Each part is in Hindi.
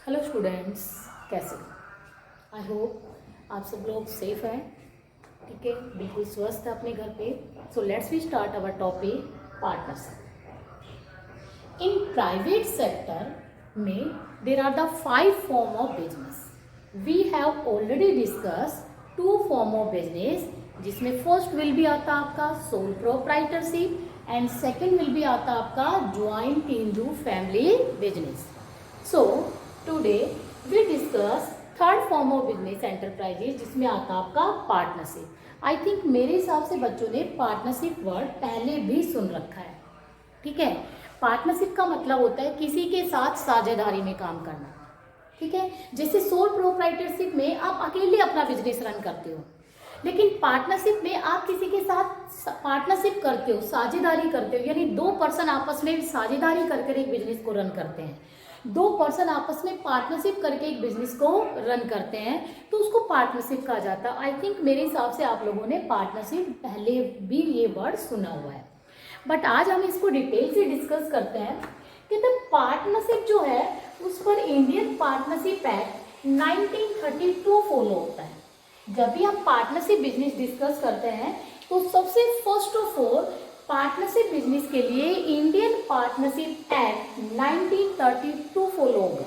हेलो स्टूडेंट्स, कैसे हो? आई होप आप सब लोग सेफ हैं, ठीक है, बिल्कुल स्वस्थ है अपने घर पे। So let's we start our topic partnership. In private sector में there are the 5 form of business. We have already discuss 2 form of business, जिसमें फर्स्ट विल भी आता आपका sole proprietorship and second will be आता आपका joint into family business. So today we discuss third form of business enterprises, जिसमें आता आपका पार्टनरशिप। आई थिंक मेरे हिसाब से बच्चों ने पार्टनरशिप वर्ड पहले भी सुन रखा है, ठीक है। पार्टनरशिप का मतलब होता है किसी के साथ साझेदारी में काम करना, ठीक है। जैसे सोल प्रोप्राइटरशिप में आप अकेले अपना बिजनेस रन करते हो, लेकिन पार्टनरशिप में आप किसी के साथ पार्टनरशिप करते हो, साझेदारी करते हो, यानी 2 पर्सन आपस में साझेदारी करके एक बिजनेस को रन करते हैं। 2 पर्सन आपस में पार्टनरशिप करके एक बिजनेस को रन करते हैं, तो उसको पार्टनरशिप कहा जाता है। आई थिंक मेरे हिसाब से आप लोगों ने पार्टनरशिप पहले भी ये वर्ड सुना हुआ है, बट आज हम इसको डिटेल से डिस्कस करते हैं कि द पार्टनरशिप जो है उस पर इंडियन पार्टनरशिप एक्ट 1932 फॉलो होता है। जब भी हम पार्टनरशिप बिजनेस डिस्कस करते हैं तो सबसे first of all partnership business के लिए इंडियन पार्टनरशिप एक्ट 1932 फॉलो होगा।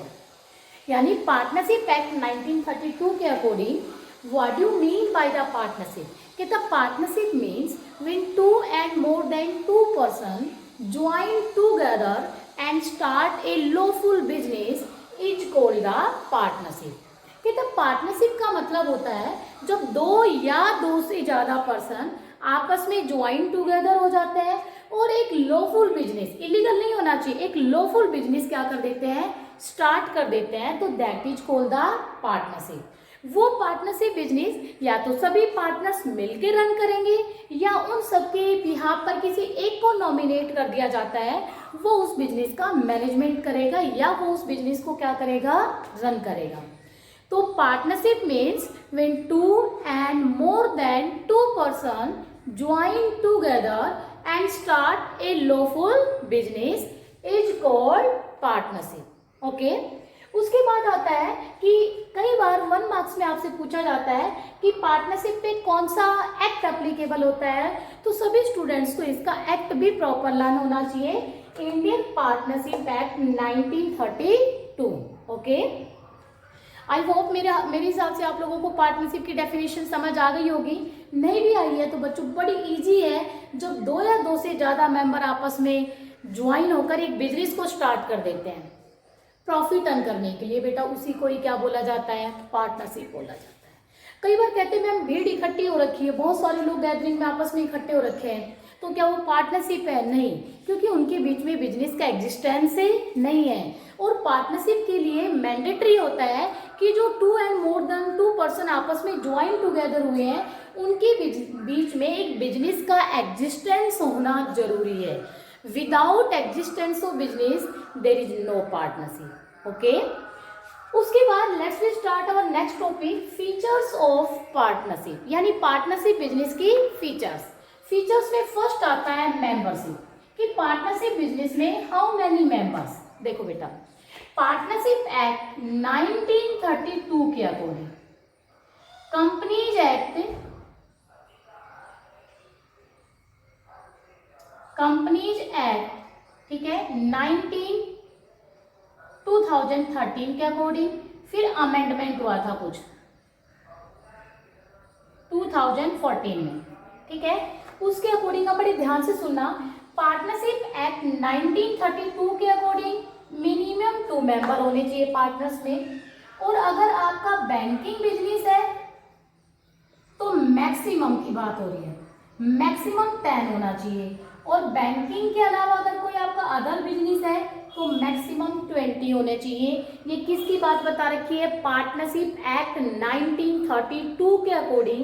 यानी पार्टनरशिप एक्ट 1932 के according what do mean by the partnership, कि the partnership means when 2 and more than 2 person join together and start a lawful business is called the partnership। कि द पार्टनरशिप का मतलब होता है जब 2 या 2 से ज़्यादा पर्सन आपस में ज्वाइन टुगेदर हो जाते हैं और एक लॉफुल बिजनेस, इलीगल नहीं होना चाहिए, एक लॉफुल बिजनेस क्या कर देते हैं, स्टार्ट कर देते हैं, तो that is called the partnership. वो पार्टनरशिप बिजनेस या तो सभी पार्टनर्स मिलकर रन करेंगे या उन सबके बिहाफ पर किसी एक को नॉमिनेट कर दिया जाता है, वो उस बिजनेस का मैनेजमेंट करेगा या वो उस बिजनेस को क्या करेगा, रन करेगा। तो partnership means when 2 and more than 2 person join together and start a lawful business is called partnership। Okay, उसके बाद आता है कि कई बार 1 मार्क्स में आपसे पूछा जाता है कि पार्टनरशिप पे कौन सा एक्ट एप्लीकेबल होता है, तो सभी स्टूडेंट्स को इसका एक्ट भी प्रॉपर लर्न होना चाहिए, Indian partnership act 1932। Okay, I hope मेरे हिसाब से आप लोगों को पार्टनरशिप की डेफिनेशन समझ आ गई होगी। नहीं भी आई है तो बच्चों बड़ी इजी है, जब 2 या 2 से ज़्यादा मेंबर आपस में ज्वाइन होकर एक बिजनेस को स्टार्ट कर देते हैं प्रॉफिट अर्न करने के लिए, बेटा उसी को ही क्या बोला जाता है, पार्टनरशिप बोला जाता है। कई बार कहते हैं मैम भीड़ इकट्ठी हो रखी है, बहुत सारे लोग गैदरिंग में आपस में इकट्ठे हो रखे हैं, तो क्या वो पार्टनरशिप है? नहीं, क्योंकि उनके बीच में बिजनेस का एग्जिस्टेंस नहीं है। और पार्टनरशिप के लिए मैंडेटरी होता है कि जो 2 and more than 2 पर्सन आपस में ज्वाइन टुगेदर हुए हैं, उनके बीच में एक बिजनेस का एग्जिस्टेंस होना जरूरी है। Without existence of business there is no partnership. Okay, उसके बाद let's we start our next topic, features of partnership, यानी पार्टनरशिप बिजनेस की फीचर्स। फीचर्स में फर्स्ट आता है मेंबरशिप, कि पार्टनरशिप बिजनेस में हाउ मेनी मेंबर्स। देखो बेटा, पार्टनरशिप एक्ट 1932 के अकॉर्डिंग कंपनीज एक्ट, ठीक है, 2013 के अकॉर्डिंग, फिर अमेंडमेंट हुआ था कुछ 2014 में, ठीक है, उसके अकॉर्डिंग आप बड़े ध्यान से सुनना। पार्टनरशिप एक्ट 1932 के अकॉर्डिंग मिनिमम 2 मेंबर होने चाहिए पार्टनर्स में, और अगर आपका बैंकिंग बिजनेस है तो मैक्सिमम की बात हो रही है, मैक्सिमम 10 होना चाहिए, और बैंकिंग के अलावा अगर कोई आपका अदर बिजनेस है तो मैक्सिमम 20 होने चाहिए। ये किसकी बात बता रखी है, पार्टनरशिप एक्ट 1932 के अकॉर्डिंग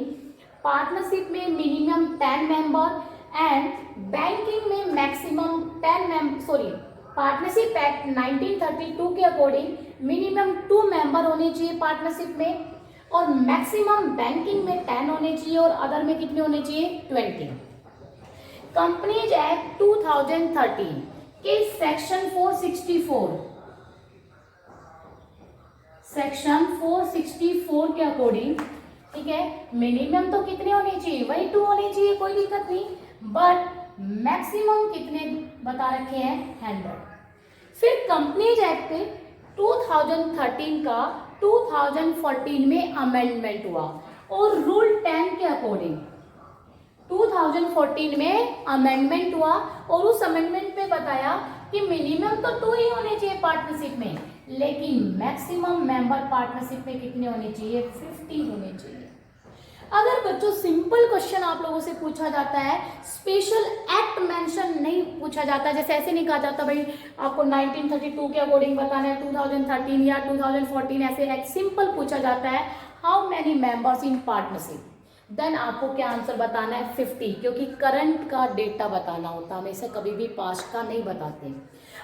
पार्टनरशिप में मिनिमम 10 मेंबर एंड बैंकिंग में maximum 10 member, sorry, partnership act 1932 के अकॉर्डिंग मिनिमम 2 मेंबर होने चाहिए पार्टनरशिप में, और मैक्सिमम बैंकिंग में 10 होने चाहिए और अदर में कितने होने चाहिए, 20। कंपनीज एक्ट 2013 के सेक्शन 464 सेक्शन 464 के अकॉर्डिंग, ठीक है, मिनिमम तो कितने होने चाहिए, वही 2 होने चाहिए, कोई दिक्कत नहीं, बट मैक्सिमम कितने बता रखे हैं, 100। फिर कंपनीज एक्ट 2013 का 2014 में अमेंडमेंट हुआ और रूल 10 के अकॉर्डिंग 2014 में अमेंडमेंट हुआ और उस अमेंडमेंट में बताया कि मिनिमम तो 2 ही होने चाहिए पार्टनरशिप में, लेकिन मैक्सिमम मेंबर पार्टनरशिप में कितने होने चाहिए, 50 होने चाहिए। अगर बच्चों सिंपल क्वेश्चन आप लोगों से पूछा जाता है, स्पेशल एक्ट मेंशन नहीं पूछा जाता, जैसे ऐसे नहीं कहा जाता भाई आपको 1932 के अकॉर्डिंग बताना है, 2013 या 2014 ऐसे एक्ट, सिंपल पूछा जाता है how many members in partnership, then आपको क्या आंसर बताना है, 50, क्योंकि करंट का डेटा बताना होता है, हमेशा कभी भी पास्ट का नहीं बताते।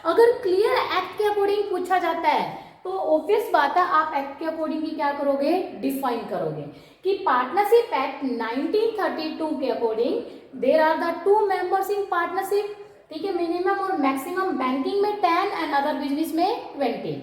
अगर क्लियर एक्ट के अकॉर्डिंग पूछा जाता है तो ऑब्वियस बात है आप एक्ट के अकॉर्डिंग ही क्या करोगे, डिफाइन करोगे कि पार्टनरशिप एक्ट 1932 के according there are the 2 members in partnership, ठीक है, मिनिमम और मैक्सिमम, बैंकिंग में 10 एंड अदर बिजनेस में 20।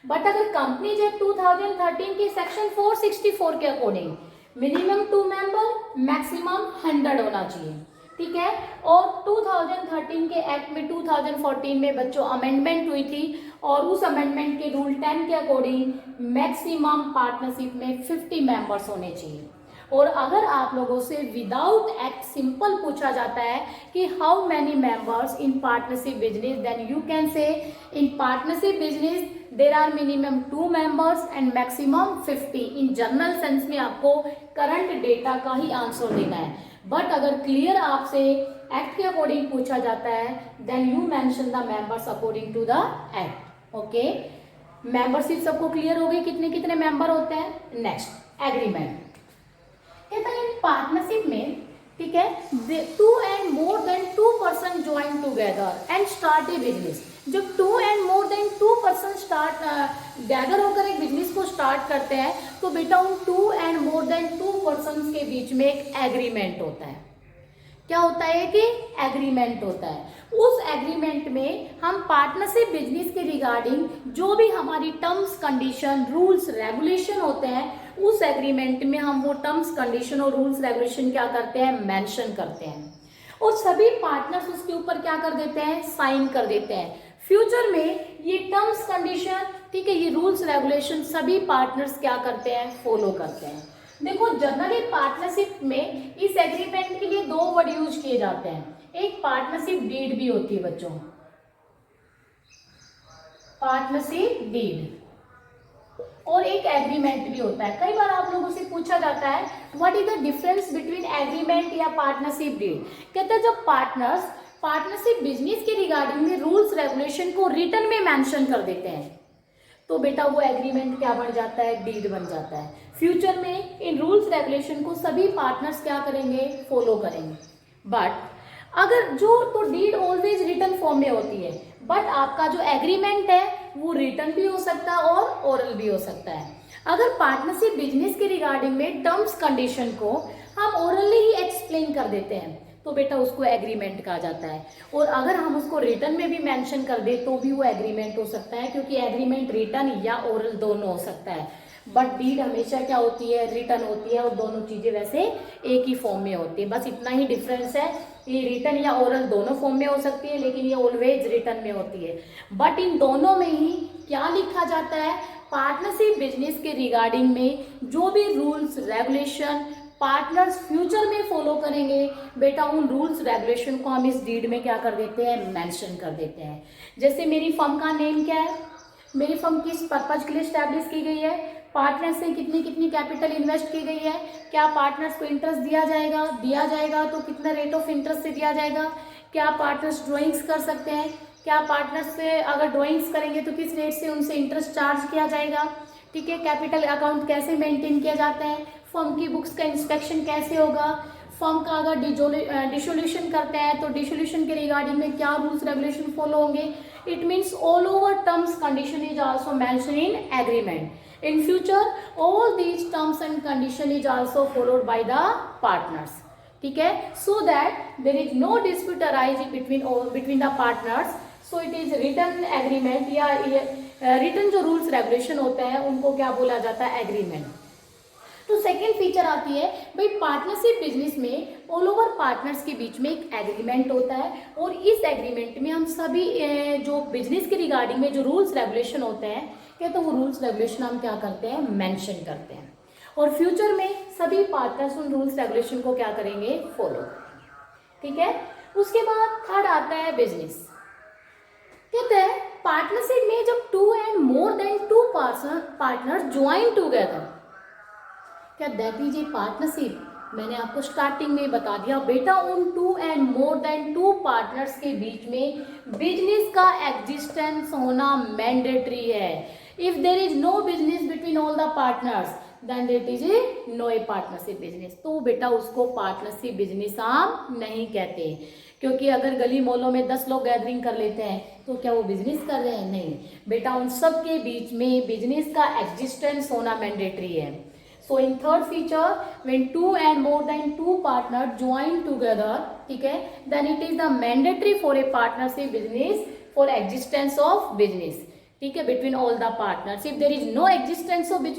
बट अगर कंपनीज एक्ट 2013 के सेक्शन 464 के अकॉर्डिंग मिनिमम 2 मेंबर, मैक्सिमम 100 होना चाहिए, ठीक है। और 2013 के एक्ट में 2014 में बच्चों अमेंडमेंट हुई थी और उस अमेंडमेंट के रूल 10 के अकॉर्डिंग मैक्सिमम पार्टनरशिप में 50 मेंबर्स होने चाहिए। और अगर आप लोगों से विदाउट एक्ट सिंपल पूछा जाता है कि how many members in partnership business, then you can say in partnership business there are minimum 2 members and maximum 50। In general sense में आपको करंट डेटा का ही आंसर देना है। बट अगर क्लियर आपसे एक्ट के अकॉर्डिंग पूछा जाता है then you mention the members according to the act. Okay, membership सबको क्लियर हो गई, कितने कितने मेंबर होते हैं। नेक्स्ट एग्रीमेंट कहता है इन पार्टनरशिप में, ठीक है, 2 and more than 2 person join together and start a business। जब 2 and more than 2 person start gather होकर एक बिजनेस को स्टार्ट करते हैं तो बेटा उन 2 and more than 2 persons के बीच में एक एग्रीमेंट होता है। क्या होता है कि एग्रीमेंट होता है। उस एग्रीमेंट में हम पार्टनरशिप बिजनेस के रिगार्डिंग जो भी हमारी टर्म्स कंडीशन रूल्स रेगुलेशन होते हैं उस एग्रीमेंट में हम वो टर्म्स कंडीशन और रूल्स रेगुलेशन क्या करते हैं, मेंशन करते हैं और सभी पार्टनर्स उसके ऊपर क्या कर देते हैं, साइन कर देते हैं। फ्यूचर में ये टर्म्स कंडीशन, ठीक है, ये रूल्स रेगुलेशन सभी पार्टनर्स क्या करते हैं, फॉलो करते हैं। देखो जनरली पार्टनरशिप में इस एग्रीमेंट के लिए 2 वर्ड यूज किए जाते हैं, एक पार्टनरशिप डीड भी होती है बच्चों, पार्टनरशिप डीड, और एक एग्रीमेंट भी होता है। कई बार आप लोगों से पूछा जाता है what is the difference between agreement या पार्टनरशिप डीड। कहते हैं जब पार्टनर्स पार्टनरशिप बिजनेस के रिगार्डिंग में रूल्स रेगुलेशन को रिटन में मेंशन कर देते हैं तो बेटा वो एग्रीमेंट क्या बन जाता है, डीड बन जाता है। फ्यूचर में इन रूल्स रेगुलेशन को सभी पार्टनर्स क्या करेंगे, फॉलो करेंगे। बट अगर जो तो डीड ऑलवेज रिटन फॉर्म में होती है, बट आपका जो एग्रीमेंट है वो रिटन भी हो सकता है और ओरल भी हो सकता है। अगर पार्टनरशिप बिजनेस के रिगार्डिंग में टर्म्स कंडीशन को हम ओरली ही एक्सप्लेन कर देते हैं तो बेटा उसको एग्रीमेंट कहा जाता है, और अगर हम उसको रिटन में भी मेंशन कर दे तो भी वो एग्रीमेंट हो सकता है, क्योंकि एग्रीमेंट रिटन या ओरल दोनों हो सकता है। बट डीड हमेशा क्या होती है, रिटन होती है, और दोनों चीजें वैसे एक ही फॉर्म में होती है। बस इतना ही डिफरेंस है, ये रिटन या ओरल दोनों फॉर्म में हो सकती है लेकिन ये ऑलवेज रिटन में होती है। बट इन दोनों में ही क्या लिखा जाता है, पार्टनरशिप बिजनेस के रिगार्डिंग में जो भी रूल्स रेगुलेशन पार्टनर्स फ्यूचर में फॉलो करेंगे बेटा उन रूल्स रेगुलेशन को हम इस डीड में क्या कर देते हैं, मेंशन कर देते हैं। जैसे मेरी फर्म का नेम क्या है, मेरी फर्म किस पर्पज के लिए स्टैब्लिश की गई है, पार्टनर्स से कितनी कितनी कैपिटल इन्वेस्ट की गई है, क्या पार्टनर्स को इंटरेस्ट दिया जाएगा तो कितना रेट ऑफ इंटरेस्ट से दिया जाएगा, क्या पार्टनर्स ड्राइंग्स कर सकते हैं, क्या पार्टनर्स से अगर ड्राइंग्स करेंगे तो किस रेट से उनसे इंटरेस्ट चार्ज किया जाएगा, ठीक है, कैपिटल अकाउंट कैसे मेंटेन किया जाता है, फर्म की बुक्स का इंस्पेक्शन कैसे होगा, फर्म का अगर डिसोल्यूशन करते हैं तो डिसोल्यूशन के रिगार्डिंग में क्या रूल्स रेगुलेशन फॉलो होंगे। It means all over terms condition is also mention in agreement. In future, all these terms and condition is also followed by the partners. ठीक है, so that there is no dispute arising between the partners. So it is written agreement, या रिटन जो रूल्स रेगुलेशन होते हैं उनको क्या बोला जाता है, एग्रीमेंट। तो सेकेंड फीचर आती है भाई पार्टनरशिप बिजनेस में ऑल ओवर पार्टनर्स के बीच में एक एग्रीमेंट होता है, और इस एग्रीमेंट में हम सभी जो बिजनेस के रिगार्डिंग में जो रूल्स रेगुलेशन होते हैं क्या, तो वो रूल्स रेगुलेशन हम क्या करते हैं, मेंशन करते हैं, और फ्यूचर में सभी पार्टनर्स उन रूल्स रेगुलेशन को क्या करेंगे, फॉलो करेंगे। ठीक है, उसके बाद थर्ड आता है बिजनेस। कहते हैं पार्टनरशिप में जब 2 and more than 2 partner join together, क्या दैट इज ए पार्टनरशिप। मैंने आपको स्टार्टिंग में बता दिया बेटा, उन 2 and more than 2 पार्टनर्स के बीच में बिजनेस का एग्जिस्टेंस होना मैंडेटरी है। If there is no business between all the partners then it is a no a partnership business. तो बेटा उसको पार्टनरशिप बिजनेस हम नहीं कहते, क्योंकि अगर गली मोहल्लों में 10 लोग गैदरिंग कर लेते हैं तो क्या वो बिजनेस कर रहे हैं, नहीं बेटा, उन सब के बीच में बिजनेस का एग्जिस्टेंस होना मैंडेटरी है। So in third feature, when 2 and more than 2 partners join together, ठीक है, then it is the mandatory for a partnership business for existence of business, ठीक है, between all the partners. If there is no existence of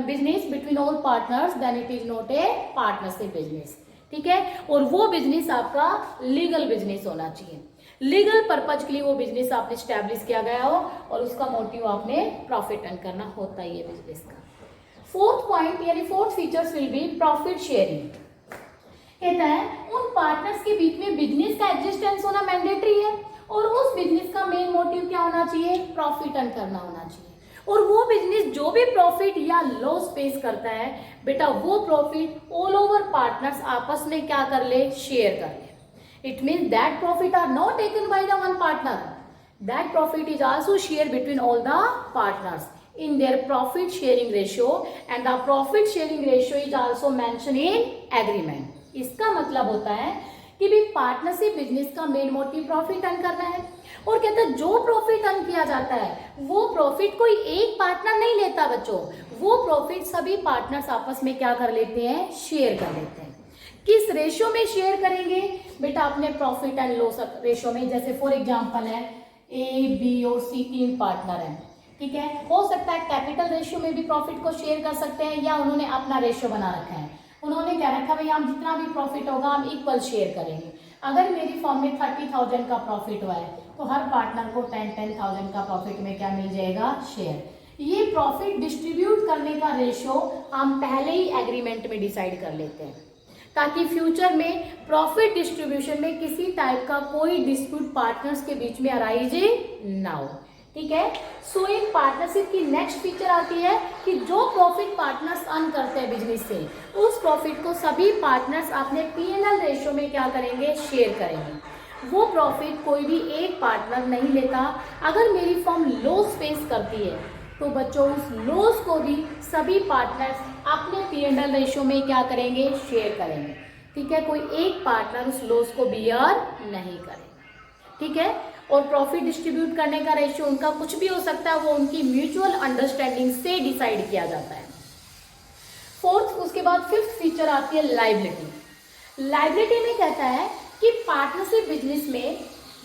business between all partners, then it is not a partnership business, ठीक है। और वो बिजनेस आपका लीगल बिजनेस होना चाहिए, लीगल पर्पज के लिए वो बिजनेस आपने स्टैब्लिश किया गया हो, और उसका मोटिव आपने प्रॉफिट अर्न करना होता ही है बिजनेस का। फोर्थ पॉइंट यानी fourth features will be profit sharing. कहता है उन पार्टनर्स के बीच में बिजनेस का एग्जिस्टेंस होना मैंडेटरी है, और उस बिजनेस का मेन मोटिव क्या होना चाहिए, प्रॉफिट अर्न करना होना चाहिए, और वो बिजनेस जो भी प्रॉफिट या लॉस फेस करता है बेटा वो प्रॉफिट ऑल ओवर पार्टनर्स आपस में क्या कर ले, शेयर कर ले। It means that profit are not taken by the one partner, that profit is also share between all the partners in their profit sharing ratio, and the profit sharing ratio is also mentioned in agreement. इसका मतलब होता है कि भी पार्टनरशिप बिजनेस का मेन मोटिव प्रॉफिट अर्न करना है, और कहते हैं जो प्रॉफिट अर्न किया जाता है वो प्रॉफिट कोई एक पार्टनर नहीं लेता बच्चों, वो प्रॉफिट सभी पार्टनर्स आपस में क्या कर लेते हैं, शेयर कर लेते हैं। किस रेशियो में शेयर करेंगे बेटा, अपने प्रॉफिट एंड लॉस रेशियो में। जैसे फॉर एग्जांपल है ए बी और सी 3 पार्टनर हैं, ठीक है, हो सकता है कैपिटल रेशियो में भी प्रॉफिट को शेयर कर सकते हैं, या उन्होंने अपना रेशियो बना रखा है, उन्होंने क्या रखा भाई हम जितना भी प्रॉफिट होगा हम इक्वल शेयर करेंगे। अगर मेरी फर्म में 30,000 का प्रॉफिट हुआ है तो हर पार्टनर को 10,000 का प्रॉफिट में क्या मिल जाएगा, शेयर। ये प्रॉफिट डिस्ट्रीब्यूट करने का रेशियो हम पहले ही एग्रीमेंट में डिसाइड कर लेते हैं, ताकि फ्यूचर में प्रॉफिट डिस्ट्रीब्यूशन में किसी टाइप का कोई डिस्प्यूट पार्टनर्स के बीच में अराइज ना हो, ठीक है। सो इन पार्टनरशिप की नेक्स्ट फीचर आती है कि जो प्रॉफिट पार्टनर्स अर्न करते हैं बिजनेस से, उस प्रॉफिट को सभी पार्टनर्स अपने P&L रेशियो में क्या करेंगे, शेयर करेंगे। वो प्रॉफिट कोई भी एक पार्टनर नहीं लेता। अगर मेरी फर्म लॉस फेस करती है तो बच्चों उस लॉस को भी सभी पार्टनर्स अपने P&L रेशियो में क्या करेंगे, शेयर करेंगे, ठीक है। कोई एक पार्टनर उस लॉस को बियर नहीं करेगा, ठीक है। और प्रॉफिट डिस्ट्रीब्यूट करने का रेशियो उनका कुछ भी हो सकता है, वो उनकी म्यूचुअल अंडरस्टैंडिंग से डिसाइड किया जाता है। फोर्थ, उसके बाद फिफ्थ फीचर आती है लायबिलिटी। लायबिलिटी में कहता है कि पार्टनरशिप बिजनेस में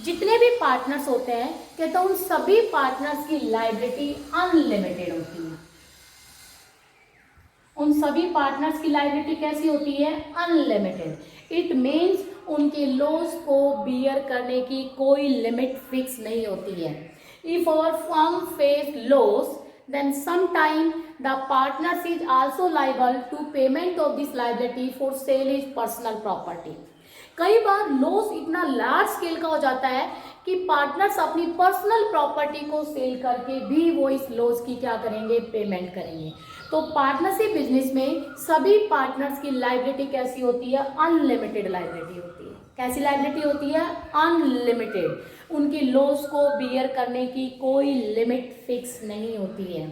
जितने भी पार्टनर्स होते हैं कहता है उन सभी पार्टनर्स की लायबिलिटी अनलिमिटेड होती है। उन सभी पार्टनर्स की लायबिलिटी कैसी होती है, अनलिमिटेड। इट मीन्स उनके लॉस को बियर करने की कोई लिमिट फिक्स नहीं होती है। If our firm face loss then sometime the partners is also liable to payment of this liability for sale is personal property। कई बार लॉस इतना लार्ज स्केल का हो जाता है कि पार्टनर्स अपनी पर्सनल प्रॉपर्टी को सेल करके भी वो इस लॉस की क्या करेंगे, पेमेंट करेंगे। तो पार्टनरशिप बिजनेस में सभी पार्टनर्स की लायबिलिटी कैसी होती है, अनलिमिटेड लायबिलिटी होती है। कैसी लायबिलिटी होती है, अनलिमिटेड। उनकी लॉस को बियर करने की कोई लिमिट फिक्स नहीं होती है,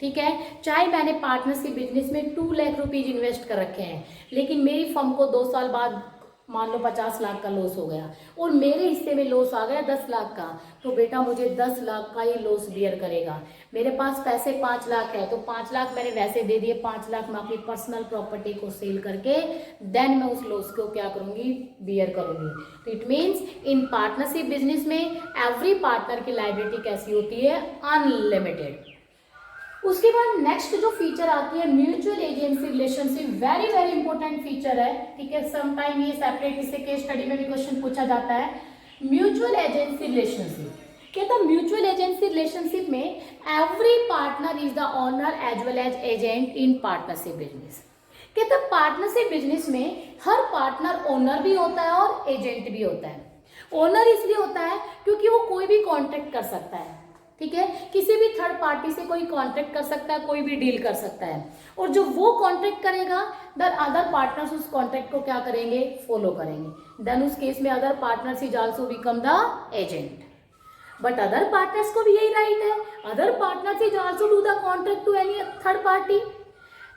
ठीक है। चाहे मैंने पार्टनरशिप बिजनेस में 2 लाख रुपीज इन्वेस्ट कर रखे हैं, लेकिन मेरी फर्म को 2 साल बाद मान लो 50 लाख का लॉस हो गया और मेरे हिस्से में लॉस आ गया 10 लाख का, तो बेटा मुझे 10 लाख का ही लॉस बियर करेगा। मेरे पास पैसे 5 लाख है तो 5 लाख मैंने वैसे दे दिए, 5 लाख मैं अपनी पर्सनल प्रॉपर्टी को सेल करके देन मैं उस लॉस को क्या करूंगी, बियर करूंगी। तो it means in partnership business में एवरी पार्टनर की लायबिलिटी कैसी होती है, अनलिमिटेड। उसके बाद नेक्स्ट जो फीचर आती है mutual agency relationship, very very important feature है, ठीक है। समटाइम ये सेपरेट इससे केस स्टडी में भी क्वेश्चन पूछा जाता है। म्यूचुअल एजेंसी रिलेशनशिप कहता है म्यूचुअल एजेंसी रिलेशनशिप में every partner is the owner as well as agent in partnership business. कहता है पार्टनरशिप बिजनेस में हर पार्टनर ओनर भी होता है और एजेंट भी होता है। ओनर इसलिए होता है क्योंकि वो कोई भी कॉन्ट्रैक्ट कर सकता है, ठीक है, किसी भी थर्ड पार्टी से कोई कॉन्ट्रैक्ट कर सकता है, कोई भी डील कर सकता है, और जो वो कॉन्ट्रैक्ट करेगा देन अदर पार्टनर्स उस कॉन्ट्रैक्ट को क्या करेंगे, फॉलो करेंगे। देन उस केस में other partners is also become the agent. But other partners को भी यही राइट है, other partners is also do the contract to any third party,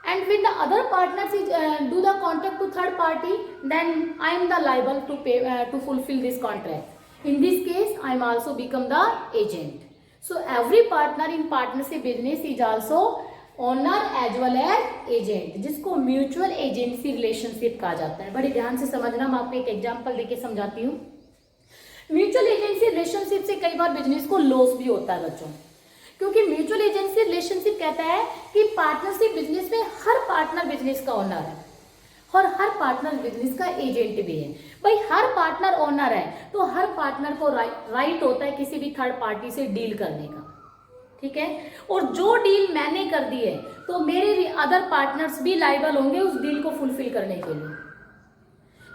and when the other partners is, do the contract to third party, then I am the liable to pay to fulfill this contract. In this case I am also become the agent. So every partner in partnership business is also owner as well as agent, जिसको म्यूचुअल एजेंसी रिलेशनशिप कहा जाता है। बड़े ध्यान से समझना, मैं आपको एक एग्जांपल देके समझाती हूँ। म्यूचुअल एजेंसी रिलेशनशिप से कई बार बिजनेस को लॉस भी होता है बच्चों, क्योंकि म्यूचुअल एजेंसी रिलेशनशिप कहता है कि पार्टनरशिप बिजनेस में हर पार्टनर बिजनेस का ओनर है और हर पार्टनर बिजनेस का एजेंट भी है। भाई हर पार्टनर ओनर है तो हर पार्टनर को राइट होता है किसी भी थर्ड पार्टी से डील करने का, ठीक है। और जो डील मैंने कर दी है तो मेरे अदर पार्टनर्स भी लायबल होंगे उस डील को फुलफिल करने के लिए।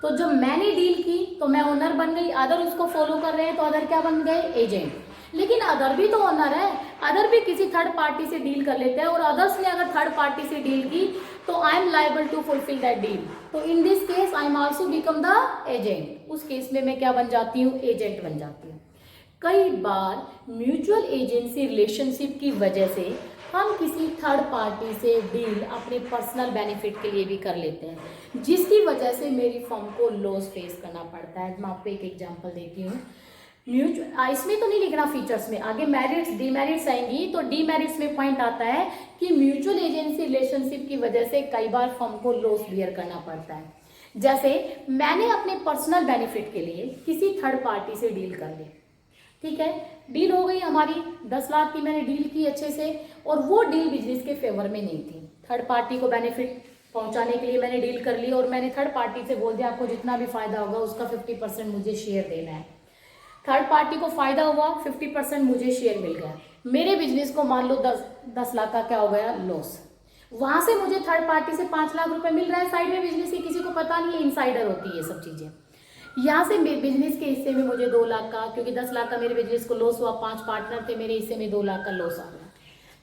तो जब मैंने डील की तो मैं ओनर बन गई, अदर उसको फॉलो कर रहे हैं तो अदर क्या बन गए, एजेंट। लेकिन अदर भी तो ओनर है, अदर भी किसी थर्ड पार्टी से डील कर लेते हैं और अदर्स ने अगर थर्ड पार्टी से डील की तो I am liable to fulfil that deal. तो in this case I am also become the agent. उस केस में मैं क्या बन जाती हूँ, एजेंट बन जाती हूँ। कई बार म्यूचुअल एजेंसी रिलेशनशिप की वजह से हम किसी थर्ड पार्टी से डील अपने पर्सनल बेनिफिट के लिए भी कर लेते हैं, जिसकी वजह से मेरी फर्म को लॉस फेस करना पड़ता है। मैं आपको एक एग्जांपल देती हूँ। म्यूचुअल इसमें तो नहीं लिखना फीचर्स में, आगे मेरिट्स डीमेरिट्स आएंगी तो डीमेरिट्स में पॉइंट आता है कि म्यूचुअल एजेंसी रिलेशनशिप की वजह से कई बार फर्म को लॉस बियर करना पड़ता है। जैसे मैंने अपने पर्सनल बेनिफिट के लिए किसी थर्ड पार्टी से डील कर ली, ठीक है, डील हो गई हमारी 10 लाख की, मैंने डील की अच्छे से और वो डील बिजनेस के फेवर में नहीं थी। थर्ड पार्टी को बेनिफिट पहुंचाने के लिए मैंने डील कर ली और मैंने थर्ड पार्टी से बोल दिया आपको जितना भी फायदा होगा उसका 50% मुझे शेयर देना है। थर्ड पार्टी को फायदा हुआ, 50% मुझे शेयर मिल गया, मेरे बिजनेस को मान लो 10 लाख का क्या हो गया, लॉस। वहां से मुझे थर्ड पार्टी से 5 लाख रुपए मिल रहा है साइड में बिजनेस की, किसी को पता नहीं है, इनसाइडर होती है ये सब चीजें। यहाँ से बिजनेस के हिस्से में मुझे 2 लाख का, क्योंकि 10 लाख का मेरे बिजनेस को लॉस हुआ, 5 पार्टनर थे, मेरे हिस्से में 2 लाख का लॉस आ गया,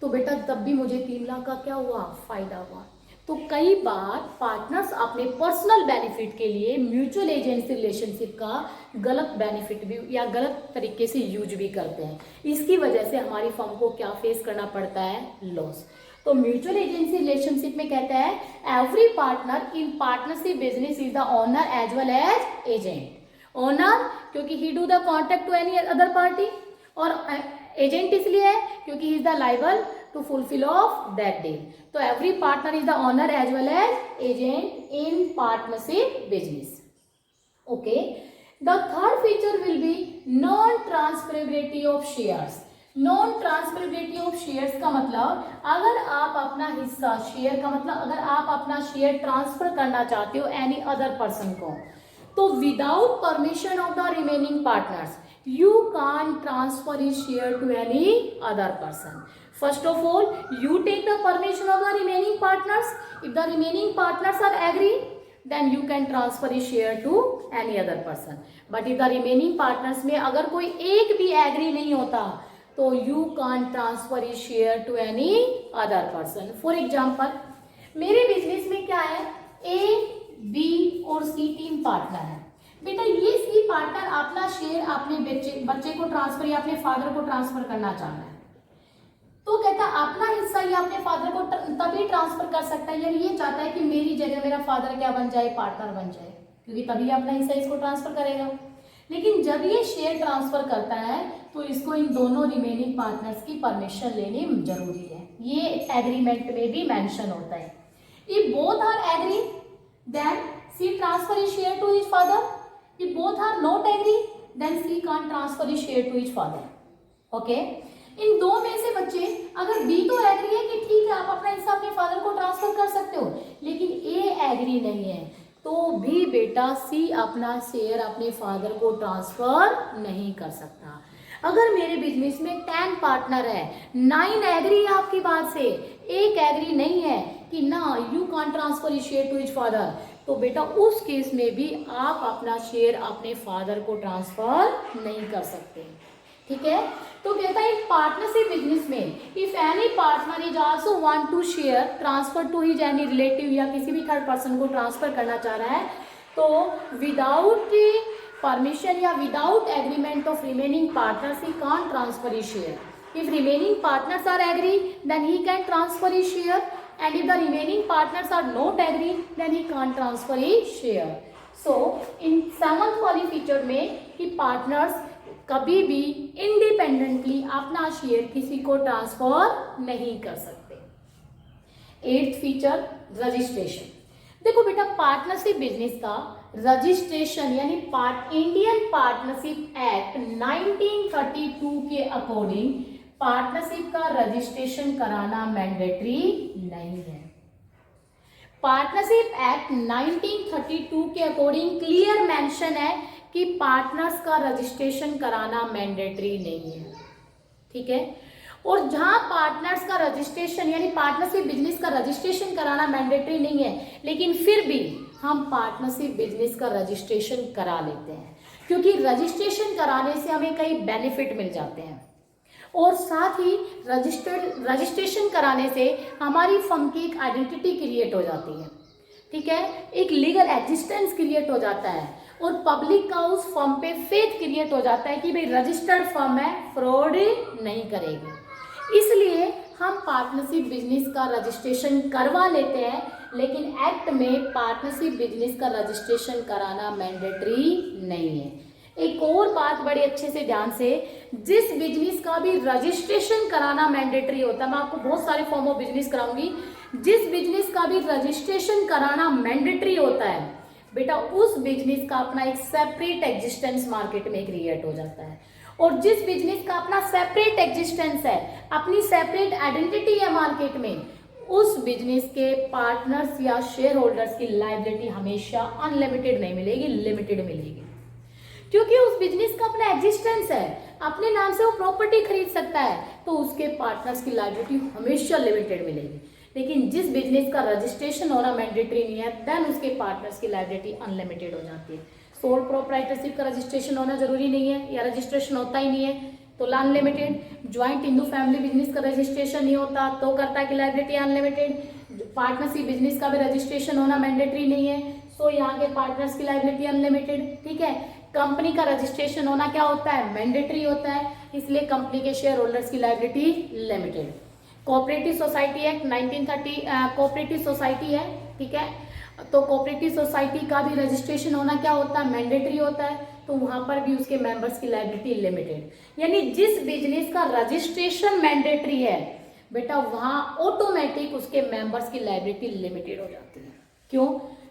तो बेटा तब भी मुझे 3 लाख का क्या हुआ, फायदा हुआ। तो कई बार पार्टनर्स अपने पर्सनल बेनिफिट के लिए म्यूचुअल एजेंसी रिलेशनशिप का गलत बेनिफिट भी या गलत तरीके से यूज भी करते हैं, इसकी वजह से हमारी फर्म को क्या फेस करना पड़ता है, लॉस। तो म्यूचुअल एजेंसी रिलेशनशिप में कहता है every partner in partnership business is the owner as well as agent. Owner क्योंकि he do the contract to any other party, और एजेंट इसलिए है क्योंकि he is the liable to fulfill of that deal. So every partner is the owner as well as agent in partnership business. Okay. The third feature will be non-transferability of shares. Non-transferability of shares का मतलब अगर आप अपना हिस्सा, शेयर का मतलब अगर आप अपना शेयर ट्रांसफर करना चाहते हो एनी अदर पर्सन को, तो without permission of the remaining partners you can't transfer his share to any other person. First of all, you take the permission of the remaining partners. If the remaining partners are agree, then you can transfer his share to any other person. But if the remaining partners में अगर कोई एक भी agree नहीं होता, तो you can't transfer his share to any other person. For example, मेरे बिजनेस में क्या है, A, B और C 3 पार्टनर है। बेटा ये सी पार्टनर अपना शेयर अपने बच्चे को ट्रांसफर या अपने फादर को ट्रांसफर करना चाह रहा है, तो कहता है अपना हिस्सा ये अपने फादर को तभी ट्रांसफर कर सकता है, यानी ये चाहता है कि मेरी जगह मेरा फादर क्या बन जाए, पार्टनर बन जाए। क्योंकि तभी अपना हिस्सा इसको ट्रांसफर करेगा। लेकिन जब ये शेयर ट्रांसफर करता है तो इसको इन दोनों रिमेनिंग पार्टनर्स की परमिशन लेनी जरूरी है। ये एग्रीमेंट में भी मेंशन होता है। If both are agree then she transfer his share to his father, if both are not agree then she can't transfer his share to his father. Okay, इन दो में से बच्चे अगर बी तो एग्री है कि ठीक है आप अपना हिस्सा अपने फादर को ट्रांसफर कर सकते हो, लेकिन ए एग्री नहीं है, तो भी बेटा सी अपना शेयर अपने फादर को ट्रांसफर नहीं कर सकता। अगर मेरे बिजनेस में 10 पार्टनर है, 9 एग्री है आपकी बात से, एक एग्री नहीं है कि ना you can't transfer his share to his father, तो बेटा उस केस में भी आप अपना शेयर अपने फादर को ट्रांसफर नहीं कर सकते। ठीक है, तो कहता है पार्टनरशिप बिजनेस में if any partner is also want to share transfer to his any relative या किसी भी थर्ड पर्सन को ट्रांसफर करना चाह रहा है, तो विदाउट परमिशन या without agreement of remaining partners he can't transfer his share. If remaining partners are agree then he can transfer his share, and if the remaining partners are not agree then he can't transfer his share. So in 7th वाली फीचर में कि पार्टनर्स कभी भी इंडिपेंडेंटली अपना शेयर किसी को ट्रांसफर नहीं कर सकते। 8th feature registration. देखो बेटा पार्टनरशिप बिजनेस का रजिस्ट्रेशन यानी इंडियन पार्टनरशिप एक्ट 1932 के अकॉर्डिंग पार्टनरशिप का रजिस्ट्रेशन कराना मैंडेटरी नहीं है। पार्टनरशिप एक्ट 1932 के अकॉर्डिंग क्लियर मेंशन है कि पार्टनर्स का रजिस्ट्रेशन कराना मैंडेटरी नहीं है। ठीक है, और जहां पार्टनर्स का रजिस्ट्रेशन यानी पार्टनरशिप बिजनेस का रजिस्ट्रेशन कराना मैंडेटरी नहीं है, लेकिन फिर भी हम पार्टनरशिप बिजनेस का रजिस्ट्रेशन करा लेते हैं, क्योंकि रजिस्ट्रेशन कराने से हमें कई बेनिफिट मिल जाते हैं और साथ ही रजिस्ट्रेशन कराने से हमारी फर्म की एक आइडेंटिटी क्रिएट हो जाती है। ठीक है, एक लीगल एग्जिस्टेंस क्रिएट हो जाता है और पब्लिक का उस फर्म पे फेथ क्रिएट हो जाता है कि भाई रजिस्टर्ड फर्म है, फ्रॉड नहीं करेगी। इसलिए हम पार्टनरशिप बिजनेस का रजिस्ट्रेशन करवा लेते हैं, लेकिन एक्ट में पार्टनरशिप बिजनेस का रजिस्ट्रेशन कराना मैंडेटरी नहीं है। एक और बात बड़े अच्छे से ध्यान से, जिस बिजनेस का भी रजिस्ट्रेशन कराना मैंडेटरी होता है, मैं आपको बहुत सारे फॉर्म ऑफ बिजनेस कराऊंगी, जिस बिजनेस का भी रजिस्ट्रेशन कराना मैंडेटरी होता है बेटा उस बिजनेस का अपना एक सेपरेट एग्जिस्टेंस मार्केट में क्रिएट हो जाता है। और जिस बिजनेस का अपना सेपरेट एग्जिस्टेंस है, अपनी सेपरेट आइडेंटिटी है मार्केट में, उस बिजनेस के पार्टनर्स या शेयर होल्डर्स की लायबिलिटी हमेशा अनलिमिटेड नहीं मिलेगी, लिमिटेड मिलेगी, क्योंकि उस बिजनेस का अपना एग्जिस्टेंस है, अपने नाम से वो प्रॉपर्टी खरीद सकता है, तो उसके पार्टनर्स की लायबिलिटी हमेशा लिमिटेड मिलेगी। लेकिन जिस बिजनेस का रजिस्ट्रेशन होना मैंडेटरी नहीं है, देन उसके पार्टनर्स की लायबिलिटी अनलिमिटेड हो जाती है। सोल प्रोप्राइटरशिप का रजिस्ट्रेशन होना जरूरी नहीं है या रजिस्ट्रेशन होता ही नहीं है तो unlimited. Joint Hindu family business का रजिस्ट्रेशन नहीं होता तो करता है कि लायबिलिटी अनलिमिटेड। पार्टनरशिप बिजनेस का भी रजिस्ट्रेशन होना मैंडेटरी नहीं है, सो यहाँ के पार्टनर्स की लायबिलिटी अनलिमिटेड। ठीक है, कंपनी का रजिस्ट्रेशन होना क्या होता है, मैंडेटरी होता है, इसलिए कंपनी के शेयर होल्डर्स की liability limited. Cooperative society act 1930 cooperative society है, ठीक है, तो कोऑपरेटिव सोसाइटी का भी रजिस्ट्रेशन होना क्या होता है, मैंडेटरी होता है, तो वहां पर भी उसके मेंबर्स की लायबिलिटी लिमिटेड। यानी जिस बिजनेस का रजिस्ट्रेशन मैंडेटरी है बेटा वहां ऑटोमेटिक उसके मेंबर्स की लायबिलिटी लिमिटेड हो जाती है। क्यों?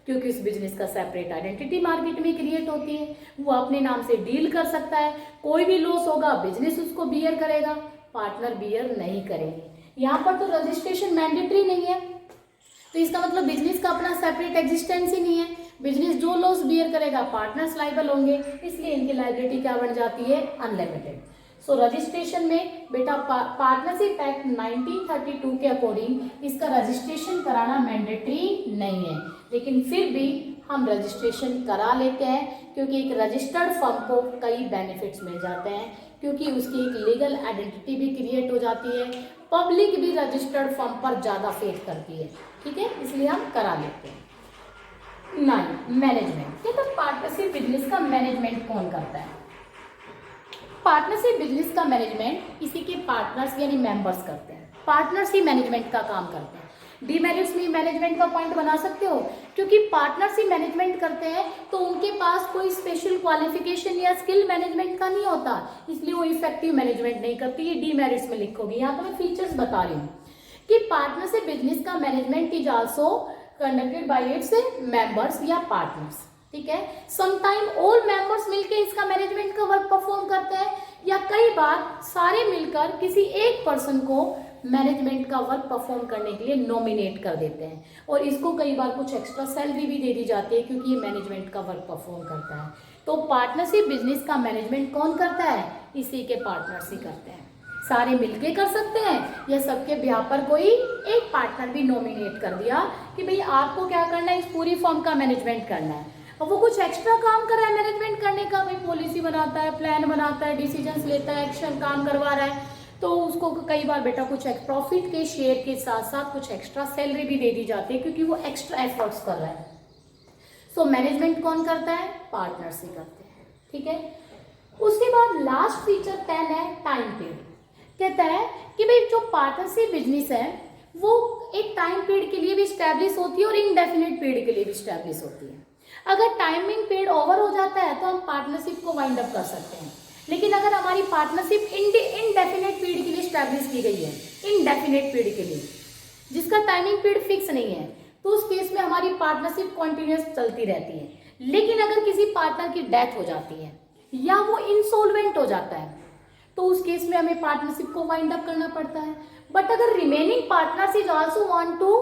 क्योंकि उस बिजनेस का सेपरेट आइडेंटिटी मार्केट में क्रिएट होती है, वो अपने नाम से डील कर सकता है, कोई भी लॉस होगा बिजनेस उसको बियर करेगा, पार्टनर बियर नहीं करेंगे। यहाँ पर तो रजिस्ट्रेशन मैंडेटरी नहीं है, तो इसका मतलब बिजनेस का अपना सेपरेट एग्जिस्टेंस ही नहीं है, बिजनेस जो लॉस बियर करेगा पार्टनर्स लाइबल होंगे, इसलिए इनकी लायबिलिटी क्या बन जाती है, अनलिमिटेड। सो रजिस्ट्रेशन में बेटा पार्टनरशिप एक्ट 1932 के अकॉर्डिंग इसका रजिस्ट्रेशन कराना मैंडेटरी नहीं है, लेकिन फिर भी हम रजिस्ट्रेशन करा लेते हैं क्योंकि एक रजिस्टर्ड फर्म को कई बेनिफिट्स मिल जाते हैं, क्योंकि उसकी एक लीगल आइडेंटिटी भी क्रिएट हो जाती है, पब्लिक भी रजिस्टर्ड फर्म पर ज़्यादा फेथ करती है। ठीक है, इसलिए हम करा लेते हैं। 9 मैनेजमेंट। तो पार्टनरशिप बिजनेस का मैनेजमेंट कौन करता है? पार्टनरशिप बिजनेस का मैनेजमेंट इसी के पार्टनर्स यानी मेंबर्स करते हैं, पार्टनर्स ही मैनेजमेंट का काम करते हैं। डीमेरिट्स में मैनेजमेंट का पॉइंट बना सकते हो, क्योंकि पार्टनर्स ही मैनेजमेंट करते हैं तो उनके पास कोई स्पेशल क्वालिफिकेशन या स्किल मैनेजमेंट का नहीं होता, इसलिए वो इफेक्टिव मैनेजमेंट नहीं करती। ये डीमेरिट्स में लिखोगे। यहाँ तो मैं फीचर्स बता रही हूँ कि पार्टनरशिप बिजनेस का management is also conducted by its members या पार्टनर्स, ठीक है। समटाइम ऑल मेंबर्स मिलकर इसका मैनेजमेंट का वर्क परफॉर्म करते हैं, या कई बार सारे मिलकर किसी एक पर्सन को मैनेजमेंट का वर्क परफॉर्म करने के लिए नॉमिनेट कर देते हैं, और इसको कई बार कुछ एक्स्ट्रा सैलरी भी दे दी जाती है क्योंकि ये मैनेजमेंट का वर्क परफॉर्म करता है। तो पार्टनरशिप बिजनेस का मैनेजमेंट कौन करता है? इसी के पार्टनर्स ही करते हैं। सारे मिलके कर सकते हैं या सबके बिहार पर कोई एक पार्टनर भी नॉमिनेट कर दिया कि भाई आपको क्या करना है, इस पूरी फर्म का मैनेजमेंट करना है, और वो कुछ एक्स्ट्रा काम कर रहा है मैनेजमेंट करने का, भाई पॉलिसी बनाता है, प्लान बनाता है, डिसीजंस लेता है, एक्शन काम करवा रहा है, तो उसको कई बार बेटा कुछ प्रॉफिट के शेयर के साथ साथ कुछ एक्स्ट्रा सैलरी भी दे दी जाती है क्योंकि वो एक्स्ट्रा एफर्ट्स कर रहा है। सो मैनेजमेंट कौन करता है? पार्टनर्स ही करते हैं, ठीक है। उसके बाद लास्ट फीचर 10 है टाइम पीरियड। कहता है कि भाई जो पार्टनरशिप बिजनेस है वो एक टाइम पीरियड के लिए भी स्टैब्लिश होती है और इनडेफिनेट पीरियड के लिए भी स्टैब्लिश होती है। अगर टाइमिंग पीरियड ओवर हो जाता है तो हम पार्टनरशिप को वाइंड अप कर सकते हैं, लेकिन अगर हमारी पार्टनरशिप इनडेफिनेट पीरियड के लिए स्टैब्लिश की गई है, इनडेफिनेट पीरियड के लिए जिसका टाइमिंग पीरियड फिक्स नहीं है, तो उस केस में हमारी पार्टनरशिप कॉन्टिन्यूस चलती रहती है। लेकिन अगर किसी पार्टनर की डेथ हो जाती है या वो इंसॉल्वेंट हो जाता है तो उस केस में हमें पार्टनरशिप को वाइंड अप करना पड़ता है। बट अगर remaining partners is also want to,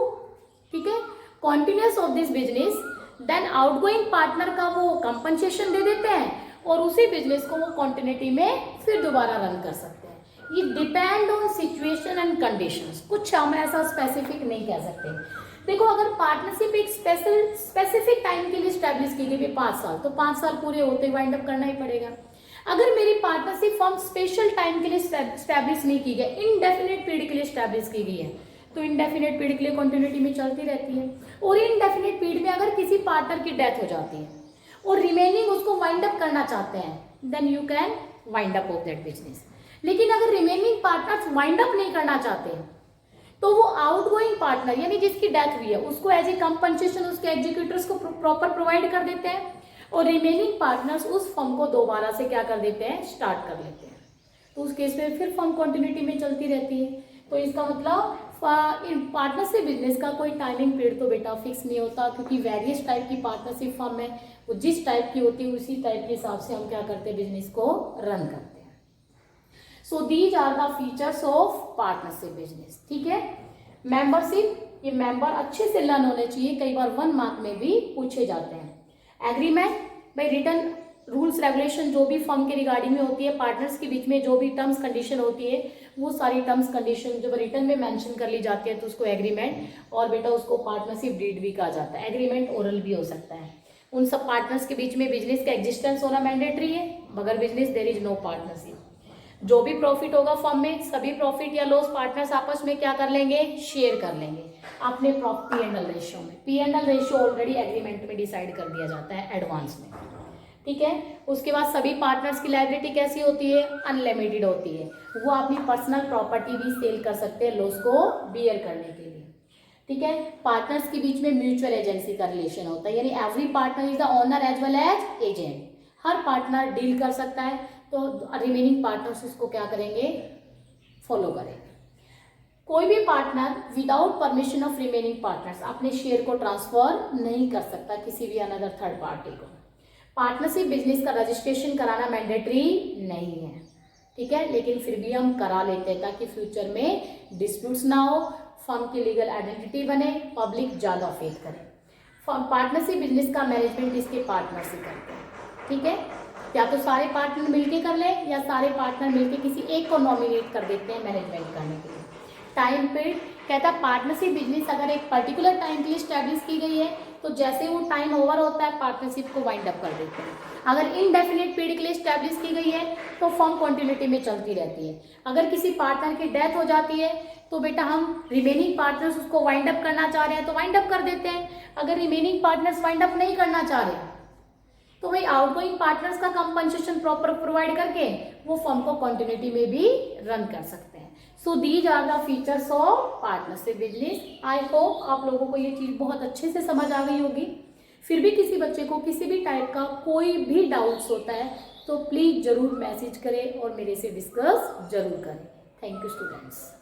ठीक है, continuous of this business, then outgoing partner का वो कंपनसेशन दे देते हैं और उसी बिजनेस को वो कॉन्टिन्यूटी में फिर दोबारा रन कर सकते हैं। ये depend on situation and conditions, कुछ हम ऐसा स्पेसिफिक नहीं कह सकते। देखो अगर पार्टनरशिप एक स्पेसिफिक टाइम के लिए स्टैब्लिश की गई 5 साल, तो 5 साल पूरे होते वाइंड अप करना ही पड़ेगा। अगर मेरी पार्टनरशिप फर्म स्पेशल टाइम के लिए स्टैब्लिश नहीं की गई, इनडेफिनेट पीरियड के लिए स्टैब्लिश की गई है, तो इनडेफिनेट पीरियड के लिए कंटिन्यूटी में चलती रहती है। और इनडेफिनेट पीरियड में अगर किसी पार्टनर की डेथ हो जाती है और रिमेनिंग उसको वाइंड अप करना चाहते हैं, then you can wind up of that business. लेकिन अगर रिमेनिंग पार्टनर्स वाइंड अप नहीं करना चाहते तो वो आउटगोइंग पार्टनर यानी जिसकी डेथ हुई है उसको एज ए कंपनसेशन उसके एग्जीक्यूटर्स को प्रॉपर प्रोवाइड कर देते हैं, और रिमेनिंग पार्टनर्स उस फर्म को दोबारा से क्या कर देते हैं, स्टार्ट कर लेते हैं। तो उस केस में फिर फर्म कंटिन्यूटी में चलती रहती है। तो इसका मतलब पार्टनरशिप बिजनेस का कोई टाइमिंग पीरियड तो बेटा फिक्स नहीं होता, क्योंकि वेरियस टाइप की पार्टनरशिप फर्म है, वो जिस टाइप की होती है उसी टाइप के हिसाब से हम क्या करते हैं, बिजनेस को रन करते हैं। So these are the features of partnership business, ठीक है। मेंबरशिप, ये मेंबर अच्छे से लर्न होने चाहिए, कई बार 1 मार्क में भी पूछे जाते हैं। Agreement by return, rules regulation जो भी फर्म के रिगार्डिंग में होती है, पार्टनर्स के बीच में जो भी टर्म्स कंडीशन होती है, वो सारी टर्म्स कंडीशन जब रिटर्न में मेंशन कर ली जाती है तो उसको एग्रीमेंट, और बेटा उसको पार्टनरशिप डीड भी कहा जाता है। एग्रीमेंट ओरल भी हो सकता है। उन सब पार्टनर्स के बीच में बिजनेस का एग्जिस्टेंस होना मैंडेटरी है, बगैर business there is no partnership. जो भी प्रॉफिट होगा फर्म में, सभी प्रॉफिट या लॉस पार्टनर्स आपस में क्या कर लेंगे, शेयर कर लेंगे अपने P&L रेशियो में। P&L रेशियो ऑलरेडी एग्रीमेंट में डिसाइड कर दिया जाता है एडवांस में, ठीक है। उसके बाद सभी पार्टनर्स की लायबिलिटी कैसी होती है, अनलिमिटेड होती है। वो अपनी पर्सनल प्रॉपर्टी भी सेल कर सकते हैं लॉस को बियर करने के लिए, ठीक है। पार्टनर्स के बीच में म्यूचुअल एजेंसी का रिलेशन होता है, यानी every partner is the owner as well as agent. हर पार्टनर डील कर सकता है, तो रिमेनिंग पार्टनर्स उसको क्या करेंगे, फॉलो करेंगे। कोई भी partner without permission of remaining partners अपने शेयर को ट्रांसफर नहीं कर सकता किसी भी अनदर थर्ड पार्टी को। पार्टनरशिप बिजनेस का रजिस्ट्रेशन कराना मैंडेटरी नहीं है, ठीक है, लेकिन फिर भी हम करा लेते हैं ताकि फ्यूचर में डिस्प्यूट्स ना हो, फर्म की लीगल आइडेंटिटी बने, पब्लिक ज़्यादा फेथ करे। पार्टनरशिप बिजनेस का मैनेजमेंट इसके पार्टनर्स ही करते हैं, ठीक है। या तो सारे पार्टनर मिलके कर ले या सारे पार्टनर मिलके किसी एक को नॉमिनेट कर देते हैं मैनेजमेंट करने के लिए। टाइम पीरियड कहता है पार्टनरशिप बिजनेस अगर एक पर्टिकुलर टाइम के लिए स्टैब्लिश की गई है तो जैसे वो टाइम ओवर होता है पार्टनरशिप को वाइंड अप कर देते हैं। अगर इनडेफिनेट पीरियड के लिए स्टैब्लिश की गई है तो फर्म कंटिन्यूटी में चलती रहती है। अगर किसी पार्टनर की डेथ हो जाती है तो बेटा हम रिमेनिंग पार्टनर्स उसको वाइंड अप करना चाह रहे हैं तो वाइंड अप कर देते हैं। अगर रिमेनिंग पार्टनर्स वाइंड अप नहीं करना चाह रहे तो भाई आउटगोइंग पार्टनर्स का कंपनसेशन प्रॉपर प्रोवाइड करके वो फर्म को कंटिन्यूटी में भी रन कर सकते हैं। So these are the features of partnership business. I hope आप लोगों को ये चीज बहुत अच्छे से समझ आ गई होगी। फिर भी किसी बच्चे को किसी भी टाइप का कोई भी डाउट्स होता है तो प्लीज जरूर मैसेज करें और मेरे से डिस्कस जरूर करें। Thank you students.